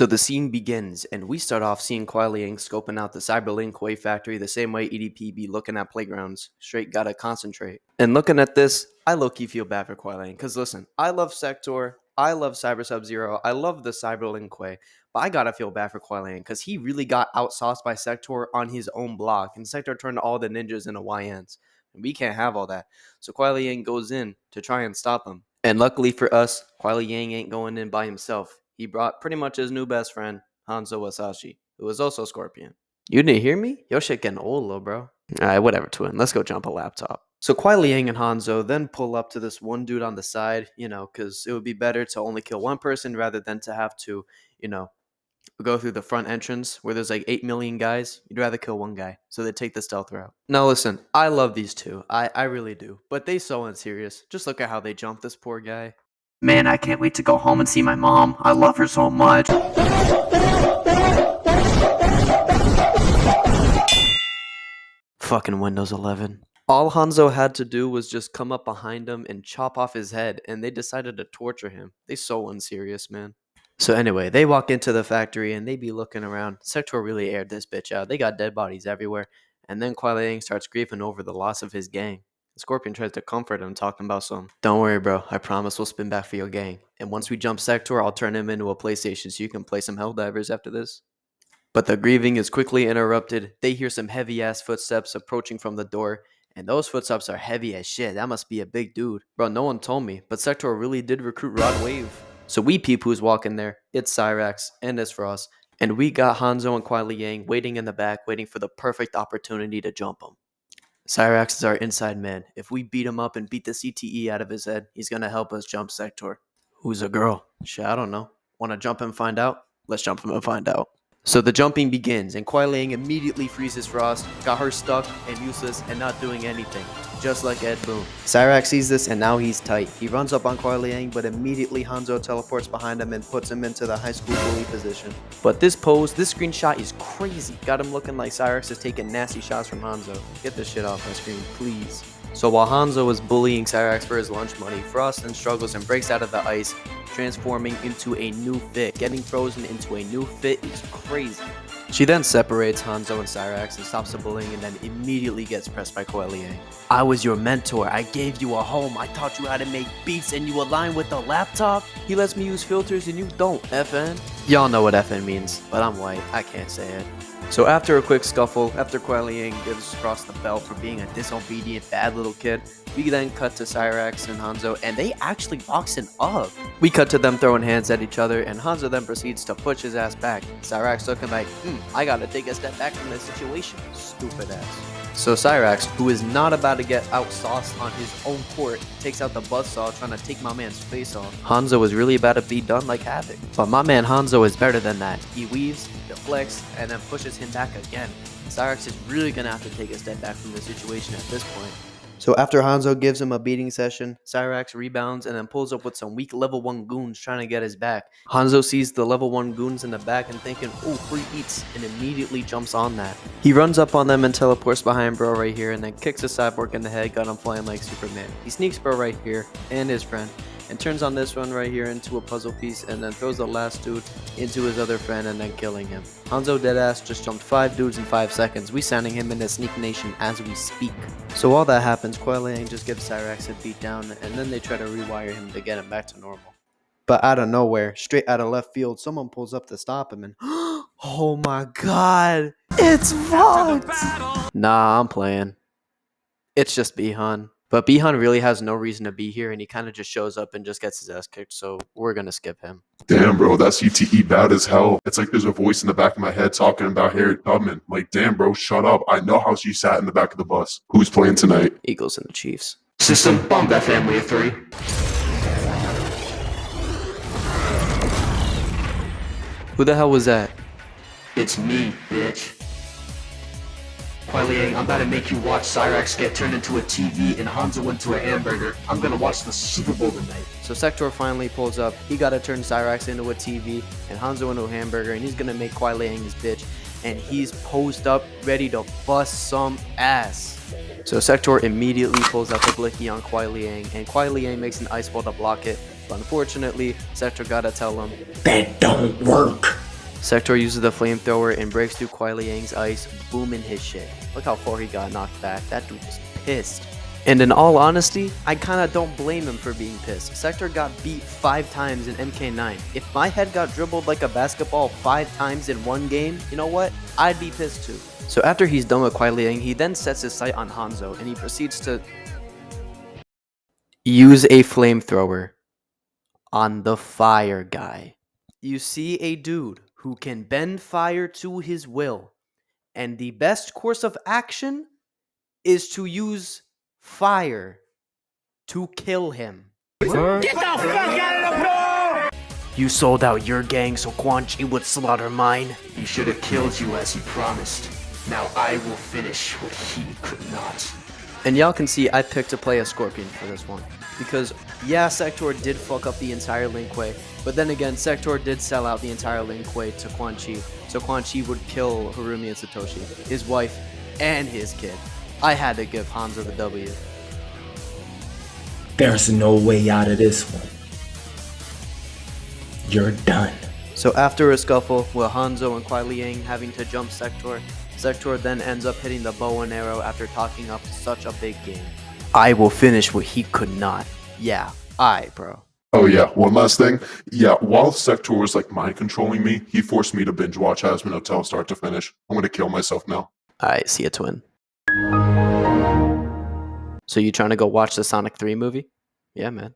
So the scene begins, and we start off seeing Kuai Liang scoping out the Cyberlink Koi factory the same way EDP be looking at playgrounds. Straight gotta concentrate. And looking at this, I low-key feel bad for Kuai Liang, because listen, I love SEKTOR, I love Cyber Sub-Zero, I love the Cyberlink Koi, but I gotta feel bad for Kuai Liang, because he really got outsauced by SEKTOR on his own block, and SEKTOR turned all the ninjas into YNs. And we can't have all that. So Kuai Liang goes in to try and stop him. And luckily for us, Kuai Liang ain't going in by himself. He brought pretty much his new best friend, Hanzo Wasashi, who was also Scorpion. You didn't hear me? Your shit getting old, little bro. Alright, whatever, twin. Let's go jump a laptop. So Kuai Liang and Hanzo then pull up to this one dude on the side, because it would be better to only kill one person rather than to have to, go through the front entrance where there's like 8 million guys. You'd rather kill one guy, so they take the stealth route. Now listen, I love these two. I really do. But they so unserious. Just look at how they jump this poor guy. Man, I can't wait to go home and see my mom. I love her so much. Fucking Windows 11. All Hanzo had to do was just come up behind him and chop off his head, and they decided to torture him. They so unserious, man. So anyway, they walk into the factory and they be looking around. SEKTOR really aired this bitch out. They got dead bodies everywhere. And then Kuai Liang starts grieving over the loss of his gang. Scorpion tries to comfort him, talking about don't worry, bro. I promise we'll spin back for your gang. And once we jump SEKTOR, I'll turn him into a PlayStation so you can play some Helldivers after this. But the grieving is quickly interrupted. They hear some heavy-ass footsteps approaching from the door. And those footsteps are heavy as shit. That must be a big dude. Bro, no one told me, but SEKTOR really did recruit Rod Wave. So we peep who's walking there. It's Cyrax, and it's Frost. And we got Hanzo and Kuai Liang waiting in the back, waiting for the perfect opportunity to jump him. Cyrax is our inside man. If we beat him up and beat the CTE out of his head, he's gonna help us jump SEKTOR. Who's a girl? Shit, I don't know. Wanna jump and find out? Let's jump him and find out. So the jumping begins, and Kuai Liang immediately freezes Frost, got her stuck and useless and not doing anything, just like Ed Boon. Cyrax sees this and now he's tight. He runs up on Kuai Liang, but immediately Hanzo teleports behind him and puts him into the high school bully position. But this screenshot is crazy. Got him looking like Cyrax is taking nasty shots from Hanzo. Get this shit off my screen, please. So while Hanzo is bullying Cyrax for his lunch money, Frost then struggles and breaks out of the ice, transforming into a new fit. Getting frozen into a new fit is crazy. She then separates Hanzo and Cyrax and stops the bullying and then immediately gets pressed by Kuai Liang. I was your mentor. I gave you a home. I taught you how to make beats and you align with the laptop? He lets me use filters and you don't, FN? Y'all know what FN means, but I'm white. I can't say it. So after a quick scuffle, after Kuai Liang gives Frost the belt for being a disobedient bad little kid, we then cut to Cyrax and Hanzo, and they actually boxing up. We cut to them throwing hands at each other, and Hanzo then proceeds to push his ass back. Cyrax looking like, I gotta take a step back from this situation. Stupid ass. So Cyrax, who is not about to get outsauced on his own court, takes out the buzzsaw trying to take my man's face off. Hanzo is really about to be done like Havoc. But my man Hanzo is better than that. He weaves, deflects, and then pushes him back again. Cyrax is really gonna have to take a step back from the situation at this point. So after Hanzo gives him a beating session, Cyrax rebounds and then pulls up with some weak level 1 goons trying to get his back. Hanzo sees the level 1 goons in the back and thinking, ooh, free eats, and immediately jumps on that. He runs up on them and teleports behind bro right here and then kicks a cyborg in the head, got him flying like Superman. He sneaks bro right here and his friend and turns on this one right here into a puzzle piece and then throws the last dude into his other friend and then killing him. Hanzo deadass just jumped 5 dudes in 5 seconds. We sending him into Sneak Nation as we speak. So while that happens, Kuai Liang just gives Cyrax a beat down and then they try to rewire him to get him back to normal. But out of nowhere, straight out of left field, someone pulls up to stop him and oh my god, it's fucked! Nah, I'm playing. It's just Bihan. But Bihan really has no reason to be here, and he kind of just shows up and just gets his ass kicked, so we're gonna skip him. Damn, bro, that CTE bad as hell. It's like there's a voice in the back of my head talking about Harriet Tubman. Like, damn, bro, shut up. I know how she sat in the back of the bus. Who's playing tonight? Eagles and the Chiefs. System, bomb that family of 3. Who the hell was that? It's me, bitch. Kuai Liang, I'm about to make you watch Cyrax get turned into a TV and Hanzo into a hamburger. I'm gonna watch the Super Bowl tonight. So SEKTOR finally pulls up. He gotta turn Cyrax into a TV and Hanzo into a hamburger, and he's gonna make Kuai Liang his bitch. And he's posed up, ready to bust some ass. So SEKTOR immediately pulls out the blicky on Kuai Liang, and Kuai Liang makes an ice ball to block it. But unfortunately, SEKTOR gotta tell him, that don't work. Sector uses the flamethrower and breaks through Kuai Liang's ice, booming his shit. Look how far he got knocked back. That dude was pissed. And in all honesty, I kinda don't blame him for being pissed. Sector got beat 5 times in MK9. If my head got dribbled like a basketball 5 times in one game, you know what? I'd be pissed too. So after he's done with Kuai Liang, he then sets his sight on Hanzo and he proceeds to use a flamethrower on the fire guy. You see a dude who can bend fire to his will, and the best course of action is to use fire to kill him. Get the fuck out of the door! You sold out your gang so Quan Chi would slaughter mine. He should have killed you as he promised. Now I will finish what he could not. And y'all can see I picked to play a Scorpion for this one. Because, yeah, Sector did fuck up the entire Lin Kuei, but then again, Sector did sell out the entire Lin Kuei to Quan Chi, so Quan Chi would kill Harumi and Satoshi, his wife, and his kid. I had to give Hanzo the W. There's no way out of this one. You're done. So after a scuffle with Hanzo and Kuai Liang having to jump Sector, Sector then ends up hitting the bow and arrow after talking up such a big game. I will finish what he could not. Yeah, bro. Oh yeah, one last thing. Yeah, while Sector was like mind controlling me, he forced me to binge watch Hazbin Hotel start to finish. I'm gonna kill myself now. Alright, see ya, twin. So you trying to go watch the Sonic 3 movie? Yeah, man.